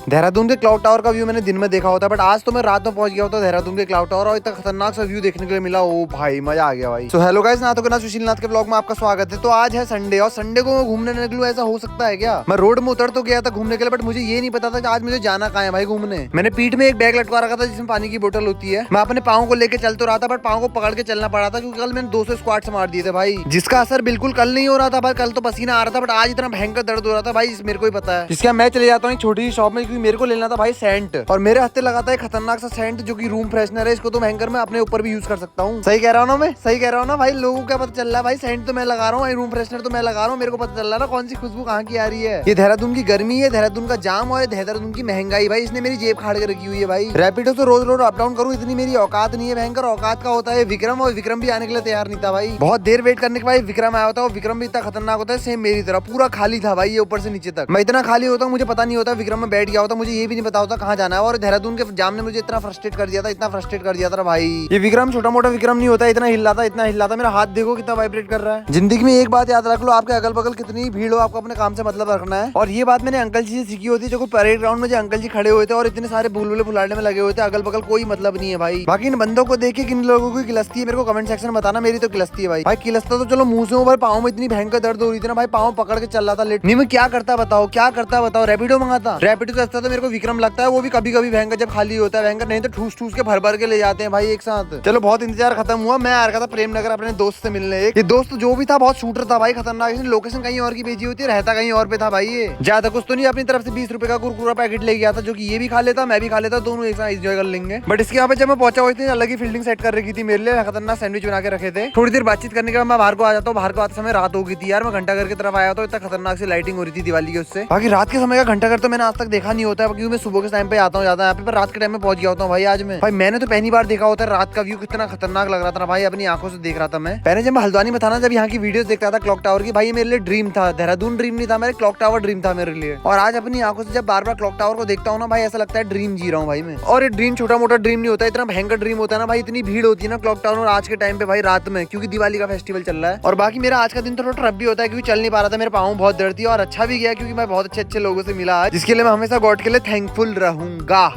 देहरादून के cloud tower का view मैंने दिन में देखा होता है, बट आज तो मैं रात में पहुंच गया होता देहरादून के क्लाउड टावर और इतना खतरनाक सा व्यू देखने के लिए मिला। ओ भाई मजा आ गया भाई। सो हेलो गाइस, नाथों के नाथ सुशील नाथ के ब्लॉग में आपका स्वागत है। तो आज है संडे और संडे को मैं घूमने निकलूं, ऐसा हो सकता है क्या? मैं रोड में उतर तो गया था घूमने के लिए, बट मुझे ये नहीं पता था कि आज मुझे जाना कहाँ है भाई घूमने। मैंने पीठ में एक बैग लटका रखा था जिसमें पानी की बोतल होती है। मैं अपने पाँव को लेकर चल तो रहा था, बट पाँव को पकड़ के चलना पड़ा था क्योंकि कल मैंने 200 स्क्वाट्स मार दिए थे भाई, जिसका असर बिल्कुल कल नहीं हो रहा था भाई। कल तो पसीना आ रहा था, बट आज इतना भयंकर दर्द हो रहा था भाई, मेरे को ही पता है। जिसका मैं चले जाता हूँ छोटी सी शॉप में, क्योंकि मेरे को लेना था भाई सेंट, और मेरे हत्थे लगाता है खतरनाक सा सेंट जो कि रूम फ्रेशनर है। इसको तो भयंकर मैं अपने ऊपर भी यूज कर सकता हूँ। सही कह रहा हूँ ना मैं? सही कह रहा हूँ ना भाई? लोगों को क्या पता चल रहा है भाई? सेंट तो मैं लगा रहा हूँ, रूम फ्रेशनर तो मैं लगा रहा हूँ, मेरे को पता चल रहा है ना कौन सी खुशबू कहाँ की आ रही है। ये देहरादून की गर्मी है, देहरादून का जाम और देहरादून की महंगाई भाई, इसने मेरी जेब खाड़ के रखी हुई है भाई। रैपिडो से रोज रोज अप डाउन करूँ, इतनी मेरी औकात नहीं है। भयंकर औकात का होता है विक्रम, और विक्रम भी आने के लिए तैयार नहीं था भाई। बहुत देर वेट करने के बाद विक्रम आया होता है, और विक्रम भी इतना खतरनाक होता है, सेम मेरी तरह पूरा खाली था भाई, ये ऊपर से नीचे तक। मैं इतना खाली होता हूँ, मुझे पता नहीं होता विक्रम में बैठ गया होता, मुझे ये भी नहीं पता होता कहाँ जाना है। और देहरादून के जाम ने मुझे इतना फ्रस्ट्रेट कर दिया था, इतना फ्रस्ट्रेट कर दिया था भाई। ये विक्रम छोटा मोटा विक्रम नहीं होता, इतना हिलाता इतना हिलाता। मेरा हाथ देखो कितना वाइब्रेट कर रहा है। जिंदगी में एक बात याद रख लो, आपके अगल बगल कितनी भीड़ हो, आपको अपने काम से मतलब रखना है। और ये बात मैंने अंकल जी से सीखी होती है, जो परेड ग्राउंड में जो अंकल जी खड़े हुए थे और इतने सारे बुलबुले फुलाने में लगे हुए थे, अगल बगल कोई मतलब नहीं है भाई। बाकी इन बंदों को देख के किन लोगों की किलस्ती है मेरे को कमेंट सेक्शन में बताना। मेरी तो किलस्ती है भाई। भाई किलस्ता तो चलो मुंह से हूं, पाँव में इतनी भयंकर दर्द हो रही थी ना भाई, पाँव पकड़ के चल रहा था लेट। नहीं मैं क्या करता बताओ, क्या करता बताओ? रैपिडो मंगाता। रैपिडो से अच्छा तो मेरे को विक्रम लगता है, वो भी कभी कभी भयंकर जब खाली होता है भयंकर, नहीं तो ठूस ठूस के भर भर के ले जाते हैं भाई एक साथ। चलो बहुत इंतजार खत्म हुआ। मैं आ रखा था प्रेम नगर अपने दोस्त से मिलने। ये दोस्त जो भी था बहुत शूटर था भाई, खतरनाक। इसने लोकेशन कहीं और की भेजी होती है, रहता कहीं और पे था भाई। ये ज्यादा कुछ तो नहीं, अपनी तरफ से 20 रुपए का कुरकुरा पैकेट ले गया था, जो कि ये भी खा लेता मैं भी खा लेता, दोनों एक साथ एंजॉय कर लेंगे। बट इसके यहाँ पे जब मैं पहुंचा हुई थी, अलग ही फील्डिंग सेट कर रखी थी मेरे लिए, खतरनाक सैंडविच बना के रखे थे। थोड़ी देर बातचीत करने के बाद मैं बाहर को आ जाता हूँ। बाहर को आते समय रात हो गई थी यार। मैं घंटाघर की तरफ आया तो इतना खतरनाक सी लाइटिंग हो रही थी दिवाली के उससे। बाकी रात के समय का घंटाघर तो मैंने आज तक देखा नहीं होता है, क्योंकि मैं सुबह के टाइम पे आता हूँ ज्यादा यहाँ पे, पर रात के टाइम में पहुंच गया होता हूँ भाई आज मैं। भाई मैंने तो पहली बार देखा होता है रात का व्यू, कितना खतरनाक लग रहा था ना भाई, अपनी आंखों से देख रहा था मैं। पहले जब मैं हल्द्वानी में था ना, जब यहाँ की वीडियोस देखता था क्लॉक टावर की, भाई मेरे लिए ड्रीम था। देहरादून ड्रीम नहीं था मेरे, क्लॉक टावर ड्रीम था मेरे लिए। और आज अपनी आंखों से जब बार बार क्लॉक टावर को देखता हूँ ना भाई, ऐसा लगता है ड्रीम जी रहा हूँ भाई मैं। और ये ड्रीम छोटा मोटा ड्रीम नहीं होता, इतना भयंकर ड्रीम होता है ना भाई। इतनी भीड़ होती है ना क्लॉक टावर में आज के टाइम पे भाई रात में, क्योंकि दिवाली का फेस्टिवल चल रहा है। और बाकी मेरा आज का दिन तो थोड़ा टफ भी होता है, क्योंकि चल नहीं पा रहा था, मेरे पाँव बहुत दर्द थी। और अच्छा भी गया क्योंकि मैं बहुत अच्छे अच्छे लोगों से मिला आज, जिसके लिए मैं हमेशा गॉड के लिए थैंकफुल रहूंगा।